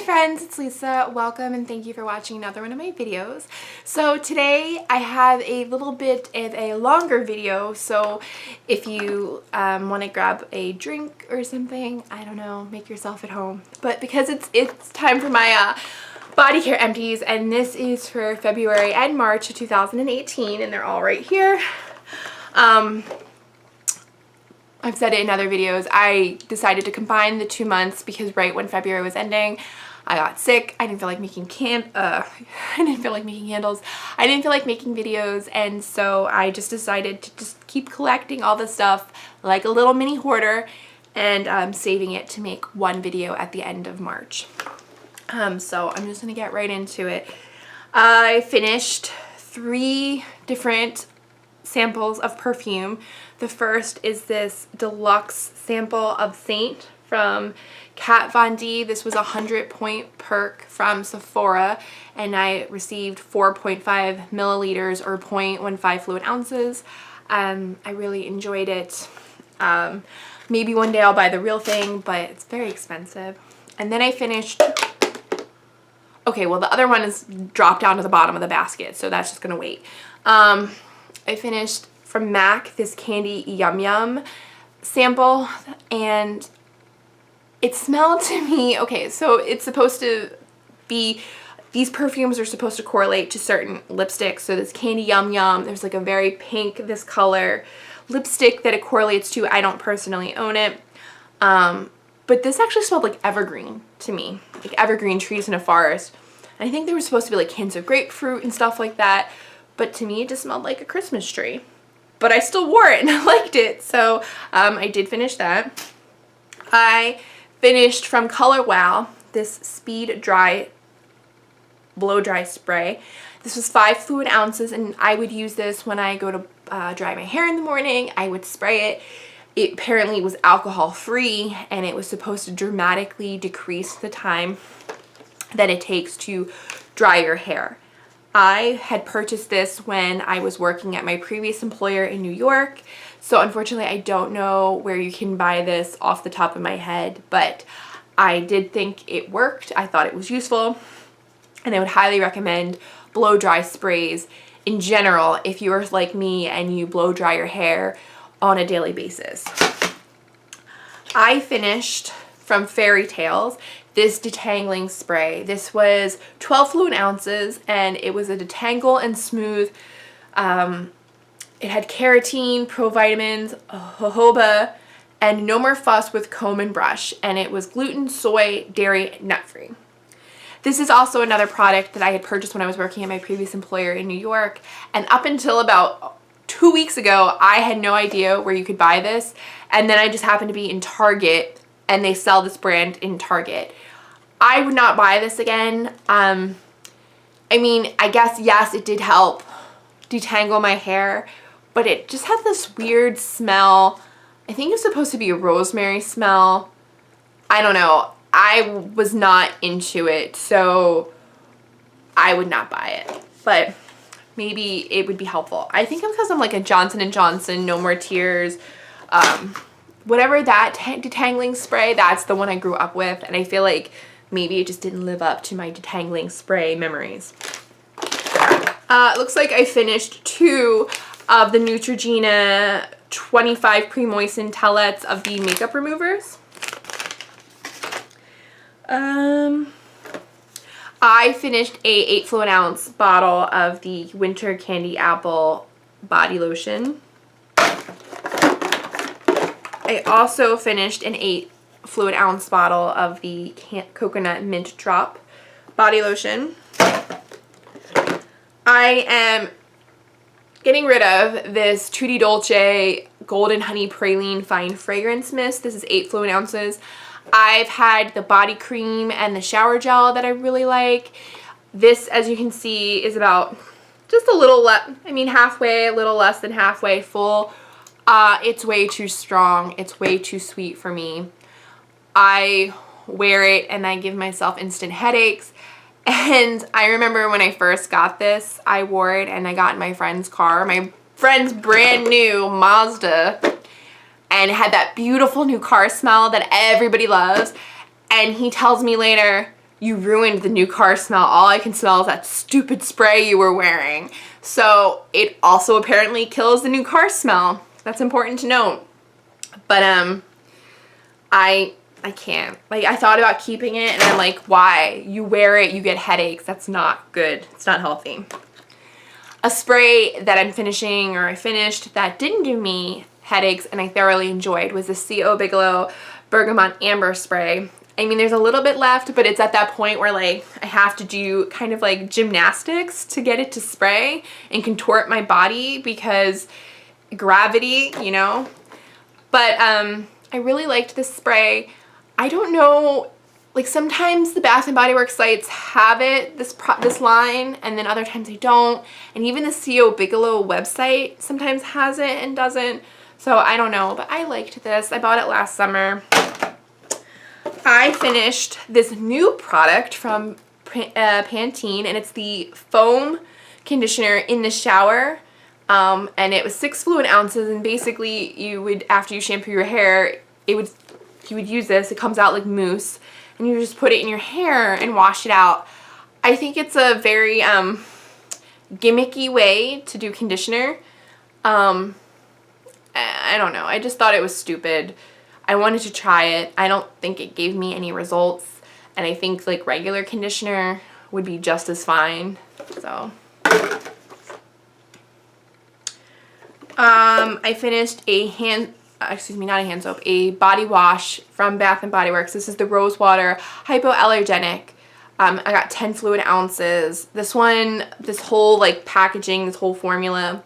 friends, it's Lisa. Welcome and thank you for watching another one of my videos. So today I have a little bit of a longer video, so if you want to grab a drink or something, I don't know, make yourself at home. But because it's time for my Bodycare Empties, and this is for February and March of 2018, and they're all right here. I've said it in other videos, I decided to combine the 2 months because right when February was ending, I got sick. I didn't feel like making I didn't feel like making candles. I didn't feel like making videos, and so I just decided to just keep collecting all this stuff like a little mini hoarder and saving it to make one video at the end of March. So I'm just gonna get right into it. I finished 3 different samples of perfume. The first is this deluxe sample of Saint from Kat Von D. This was a 100-point perk from Sephora, and I received 4.5 milliliters or 0.15 fluid ounces. I really enjoyed it. Maybe one day I'll buy the real thing, but it's very expensive. And then I finished, okay, well the other one is dropped down to the bottom of the basket, so that's just gonna wait. I finished from MAC this Candy Yum Yum sample, and it smelled to me, okay, so it's supposed to be, these perfumes are supposed to correlate to certain lipsticks. So this Candy Yum Yum, there's like a very pink, this color lipstick that it correlates to. I don't personally own it, but this actually smelled like evergreen to me, like evergreen trees in a forest. And I think they were supposed to be like hints of grapefruit and stuff like that, but to me it just smelled like a Christmas tree. But I still wore it and I liked it, so I did finish that. I finished from Color Wow this Speed Dry Blow Dry Spray. This was 5 fluid ounces, and I would use this when I go to dry my hair in the morning. I would spray it. It apparently was alcohol free, and it was supposed to dramatically decrease the time that it takes to dry your hair. I had purchased this when I was working at my previous employer in New York, so unfortunately I don't know where you can buy this off the top of my head, but I did think it worked. I thought it was useful, and I would highly recommend blow dry sprays in general if you are like me and you blow dry your hair on a daily basis. I finished from Fairy Tales this detangling spray. This was 12 fluid ounces, and it was a detangle and smooth. It had keratin, provitamins, jojoba, and no more fuss with comb and brush, and it was gluten, soy, dairy, nut-free. This is also another product that I had purchased when I was working at my previous employer in New York, and up until about 2 weeks ago, I had no idea where you could buy this, and then I just happened to be in Target, and they sell this brand in Target. I would not buy this again. I mean, I guess, yes, it did help detangle my hair, but it just had this weird smell. I think it's supposed to be a rosemary smell. I don't know. I was not into it, so I would not buy it, but maybe it would be helpful. I think because I'm like a Johnson & Johnson No More Tears, whatever that detangling spray, that's the one I grew up with, and I feel like maybe it just didn't live up to my detangling spray memories. It looks like I finished 2 of the Neutrogena 25 pre-moistened tellets of the makeup removers. I finished a 8 fluid ounce bottle of the Winter Candy Apple body lotion. I also finished an 8 fluid ounce bottle of the Coconut Mint Drop body lotion. I am getting rid of this Tutti Dolce Golden Honey Praline Fine Fragrance Mist. This is 8 fluid ounces. I've had the body cream and the shower gel that I really like. This, as you can see, is about just a little less, I mean halfway, a little less than halfway full. It's way too strong. It's way too sweet for me. I wear it and I give myself instant headaches. And I remember when I first got this, I wore it and I got in my friend's car, my friend's brand new Mazda, and it had that beautiful new car smell that everybody loves. And he tells me later, you ruined the new car smell. All I can smell is that stupid spray you were wearing. So it also apparently kills the new car smell. That's important to note. But I can't. Like, I thought about keeping it, and I'm like, why? You wear it, you get headaches. That's not good. It's not healthy. A spray that I'm finishing, or I finished, that didn't give me headaches and I thoroughly enjoyed was the C.O. Bigelow Bergamot Amber Spray. I mean, there's a little bit left, but it's at that point where, like, I have to do kind of like gymnastics to get it to spray and contort my body because gravity, you know. But I really liked this spray. I don't know, like, sometimes the Bath & Body Works sites have it, this line, and then other times they don't. And even the C.O. Bigelow website sometimes has it and doesn't. So I don't know, but I liked this. I bought it last summer. I finished this new product from Pantene, and it's the foam conditioner in the shower. And it was 6 fluid ounces, and basically you would, after you shampoo your hair, you would use this. It comes out like mousse, and you just put it in your hair and wash it out. I think it's a very gimmicky way to do conditioner. I don't know. I just thought it was stupid. I wanted to try it. I don't think it gave me any results, and I think like regular conditioner would be just as fine. So I finished a a body wash from Bath & Body Works. This is the Rose Water Hypoallergenic. I got 10 fluid ounces. This one, this whole like packaging, this whole formula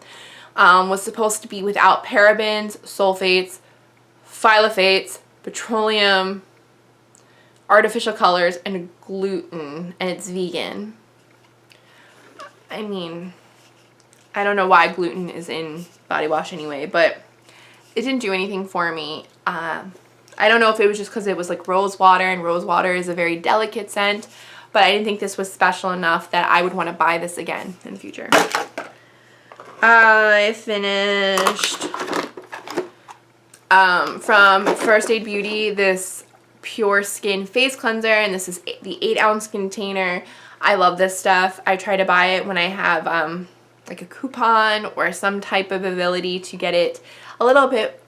was supposed to be without parabens, sulfates, phthalates, petroleum, artificial colors, and gluten, and it's vegan. I mean, I don't know why gluten is in body wash anyway, but it didn't do anything for me. I don't know if it was just because it was like rose water, and rose water is a very delicate scent, but I didn't think this was special enough that I would want to buy this again in the future. I finished from First Aid Beauty this Pure Skin Face Cleanser, and this is the 8-ounce container. I love this stuff. I try to buy it when I have like a coupon or some type of ability to get it a little bit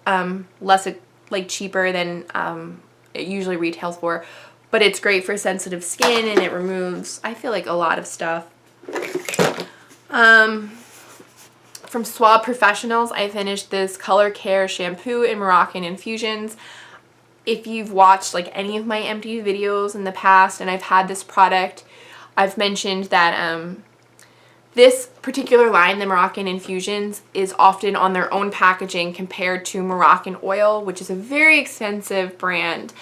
less like cheaper than it usually retails for, but it's great for sensitive skin, and it removes, I feel like, a lot of stuff. From Suave Professionals, I finished this Color Care shampoo in Moroccan infusions. If you've watched like any of my empty videos in the past and I've had this product, I've mentioned that this particular line, the Moroccan infusions, is often on their own packaging compared to Moroccan Oil, which is a very expensive brand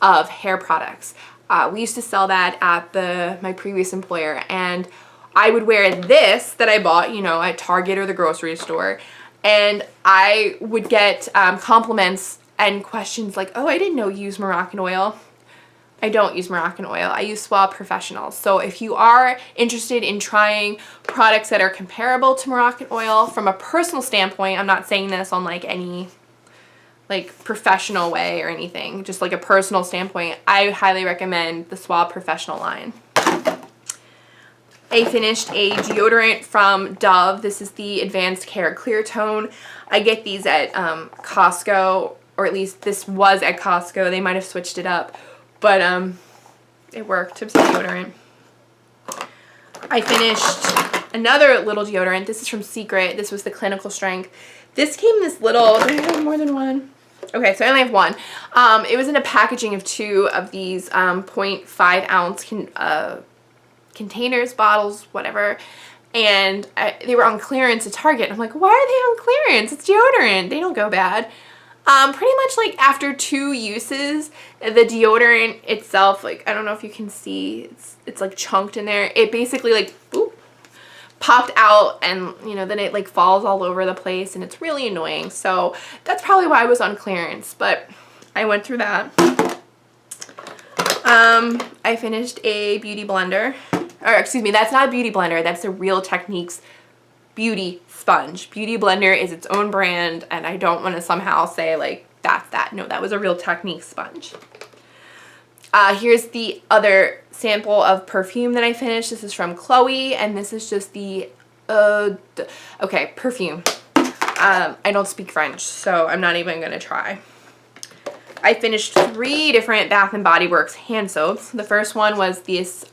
of hair products. We used to sell that at my previous employer, and I would wear this that I bought, you know, at Target or the grocery store, and I would get compliments and questions like, oh, I didn't know you use Moroccan Oil. I don't use Moroccan Oil. I use Suave Professionals. So if you are interested in trying products that are comparable to Moroccan Oil from a personal standpoint, I'm not saying this on like any like professional way or anything, just like a personal standpoint, I highly recommend the Suave Professional line. I finished a deodorant from Dove. This is the Advanced Care Clear Tone. I get these at Costco, or at least this was at Costco. They might have switched it up, but it worked. It was a deodorant. I finished another little deodorant. This is from Secret. This was the Clinical Strength. This came in this little, do I have more than one? Okay, so I only have one. It was in a packaging of 2 of these 0.5 ounce containers, bottles, whatever, and they were on clearance at Target. I'm like, why are they on clearance? It's deodorant. They don't go bad. Pretty much like after 2 uses, the deodorant itself, like, I don't know if you can see, it's like chunked in there. It basically like, boop, popped out, and you know, then it like falls all over the place, and it's really annoying. So that's probably why I was on clearance, but I went through that. I finished a beauty blender, or excuse me, that's not a beauty blender, that's a Real Techniques beauty sponge. Beauty blender is its own brand, and I don't want to somehow say like that's that. No, that was a Real Techniques sponge. Here's the other sample of perfume that I finished. This is from Chloe, and this is just the, okay, perfume. I don't speak French, so I'm not even gonna try. I finished 3 different Bath & Body Works hand soaps. The first one was this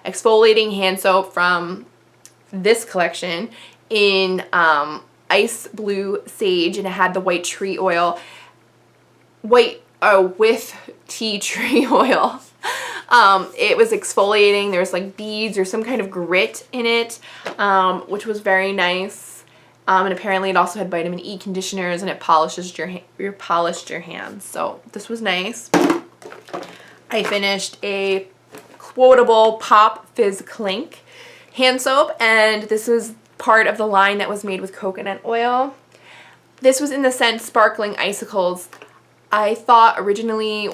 exfoliating hand soap from this collection in ice blue sage, and it had the white tree oil, with tea tree oil. It was exfoliating. There was like beads or some kind of grit in it, which was very nice. And apparently it also had vitamin E conditioners, and it polishes your hands. So this was nice. I finished a quotable Pop Fizz Clink hand soap, and this was part of the line that was made with coconut oil. This was in the scent Sparkling Icicles. I thought originally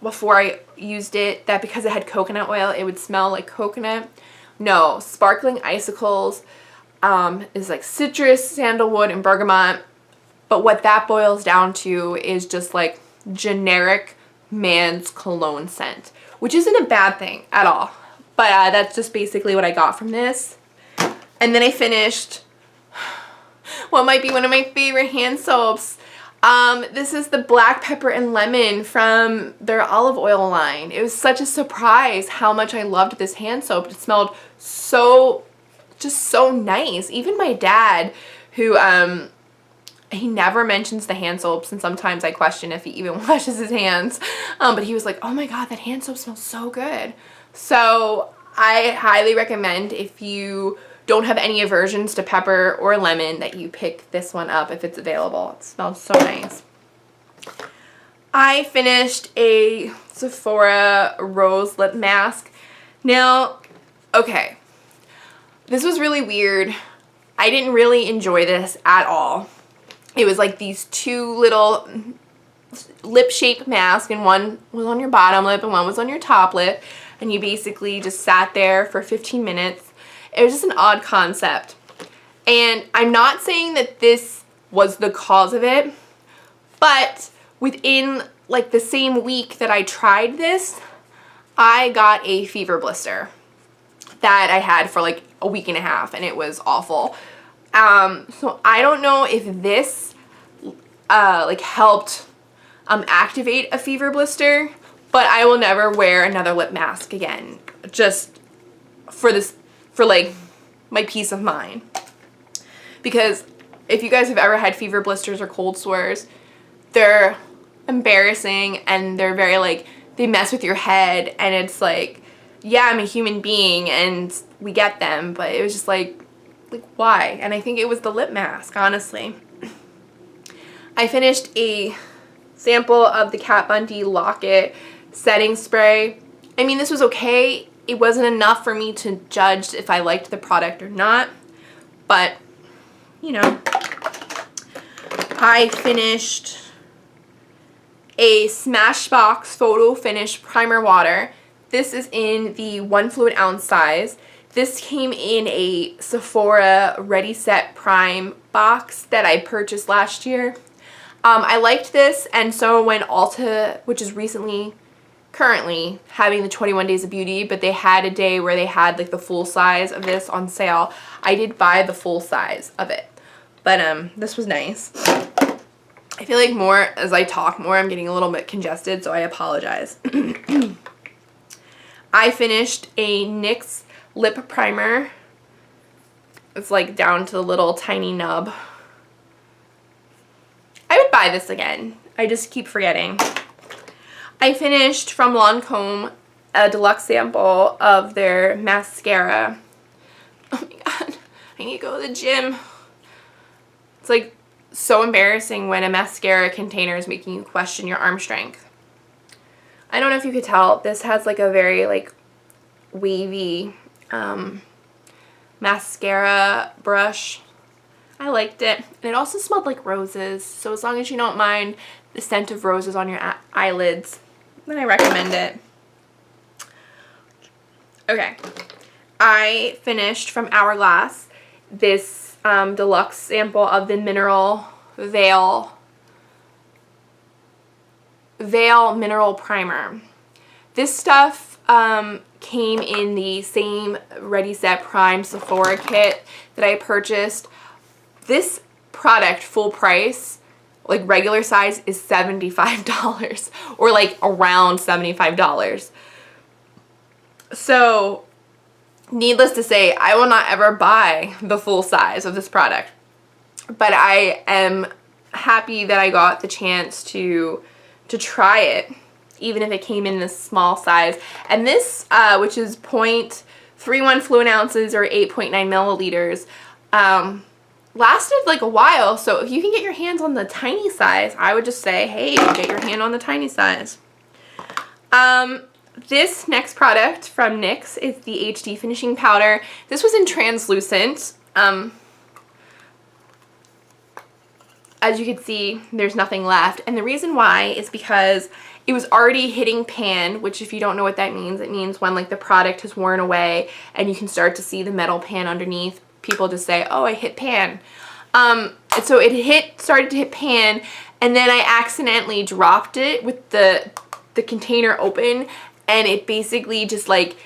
before I used it that because it had coconut oil it would smell like coconut. No, Sparkling Icicles is like citrus, sandalwood, and bergamot, but what that boils down to is just like generic man's cologne scent, which isn't a bad thing at all, but that's just basically what I got from this. And then I finished what might be one of my favorite hand soaps. This is the Black Pepper and Lemon from their olive oil line. It was such a surprise how much I loved this hand soap. It smelled just so nice. Even my dad, who he never mentions the hand soaps, and sometimes I question if he even washes his hands, but he was like, oh my god, that hand soap smells so good. So I highly recommend, if you don't have any aversions to pepper or lemon, that you pick this one up if it's available. It smells so nice. I finished a Sephora Rose Lip Mask. Now, okay, this was really weird. I didn't really enjoy this at all. It was like these 2 little lip-shaped masks, and one was on your bottom lip and one was on your top lip, and you basically just sat there for 15 minutes. It was just an odd concept. And I'm not saying that this was the cause of it, but within like the same week that I tried this, I got a fever blister that I had for like a week and a half, and it was awful. So I don't know if this like helped activate a fever blister, but I will never wear another lip mask again, just for like my peace of mind. Because if you guys have ever had fever blisters or cold sores, they're embarrassing, and they're very like, they mess with your head, and it's like, yeah, I'm a human being and we get them, but it was just like why? And I think it was the lip mask, honestly. I finished a sample of the Kat Von D Lock-It setting spray. I mean, this was okay. It wasn't enough for me to judge if I liked the product or not, but you know. I finished a Smashbox Photo Finish Primer Water. This is in the 1 fluid ounce size. This came in a Sephora Ready Set Prime box that I purchased last year. I liked this, and so when Ulta, which is currently having the 21 Days of Beauty, but they had a day where they had like the full size of this on sale, I did buy the full size of it. But this was nice. I feel like as I talk more, I'm getting a little bit congested, so I apologize. I finished a NYX lip primer. It's like down to the little tiny nub. I would buy this again. I just keep forgetting. I finished from Lancome a deluxe sample of their mascara. Oh my god, I need to go to the gym. It's like so embarrassing when a mascara container is making you question your arm strength. I don't know if you could tell, this has like a very like wavy mascara brush. I liked it, and it also smelled like roses, so as long as you don't mind the scent of roses on your eyelids, then I recommend it. Okay, I finished from Hourglass this deluxe sample of the Mineral Veil Mineral Primer. This stuff came in the same Ready Set Prime Sephora kit that I purchased. This product, full price, like regular size, is $75 or like around $75. So needless to say, I will not ever buy the full size of this product, but I am happy that I got the chance to try it, even if it came in this small size. And this, which is 0.31 fluid ounces or 8.9 milliliters, lasted like a while. So if you can get your hands on the tiny size, I would just say, hey, get your hand on the tiny size. This next product from NYX is the HD Finishing Powder. This was in translucent. As you can see, there's nothing left. And the reason why is because it was already hitting pan, which if you don't know what that means, it means when like the product has worn away and you can start to see the metal pan underneath. People just say, oh, I hit pan. And so it started to hit pan, and then I accidentally dropped it with the container open, and it basically just like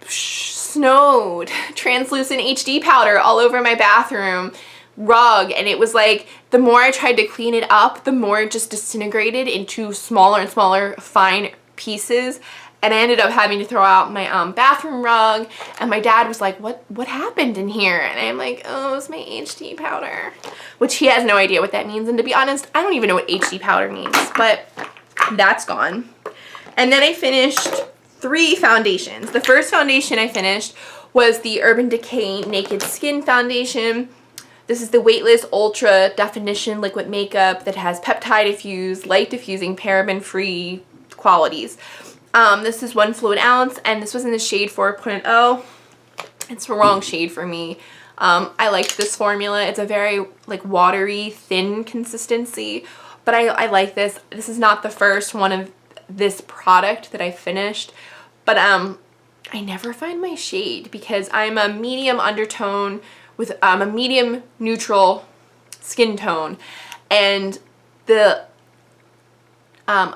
snowed translucent HD powder all over my bathroom rug. And it was like, the more I tried to clean it up, the more it just disintegrated into smaller and smaller fine pieces. And I ended up having to throw out my bathroom rug, and my dad was like, what happened in here? And I'm like, oh, it's my HD powder, which he has no idea what that means. And to be honest, I don't even know what HD powder means, but that's gone. And then I finished 3 foundations. The first foundation I finished was the Urban Decay Naked Skin Foundation. This is the Weightless Ultra Definition Liquid Makeup that has peptide diffused, light diffusing, paraben-free qualities. This is 1 fluid ounce, and this was in the shade 4.0. It's the wrong shade for me. I liked this formula. It's a very like watery, thin consistency, but I like this. This is not the first one of this product that I finished, but I never find my shade because I'm a medium undertone with a medium neutral skin tone, and the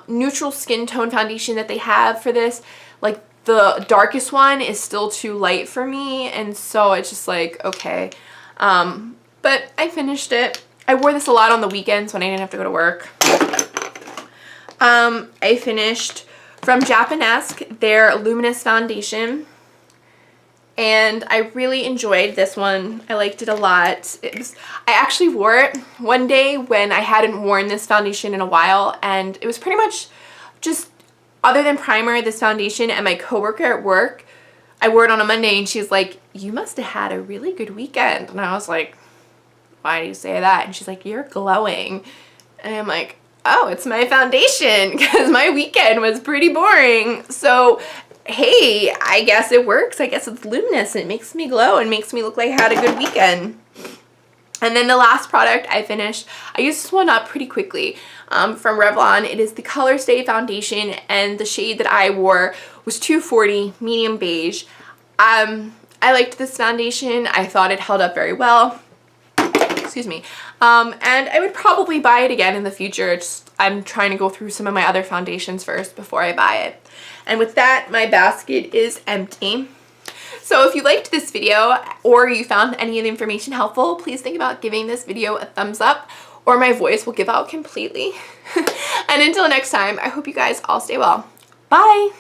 neutral skin tone foundation that they have for this, like the darkest one is still too light for me, and so it's just like, okay. But I finished it. I wore this a lot on the weekends when I didn't have to go to work. I finished from Japanesque their Luminous Foundation, and I really enjoyed this one. I liked it a lot. I actually wore it one day when I hadn't worn this foundation in a while, and it was pretty much just, other than primer, this foundation, and my coworker at work, I wore it on a Monday, and she's like, you must have had a really good weekend. And I was like, why do you say that? And she's like, you're glowing. And I'm like, oh, it's my foundation, because my weekend was pretty boring. So hey, I guess it works. I guess it's luminous. It makes me glow and makes me look like I had a good weekend. And then the last product I finished, I used this one up pretty quickly, from Revlon. It is the Color Stay Foundation, and the shade that I wore was 240 medium beige. I liked this foundation. I thought it held up very well. Excuse me. And I would probably buy it again in the future. I'm trying to go through some of my other foundations first before I buy it. And with that, my basket is empty. So if you liked this video or you found any of the information helpful, please think about giving this video a thumbs up, or my voice will give out completely. And until next time, I hope you guys all stay well. Bye!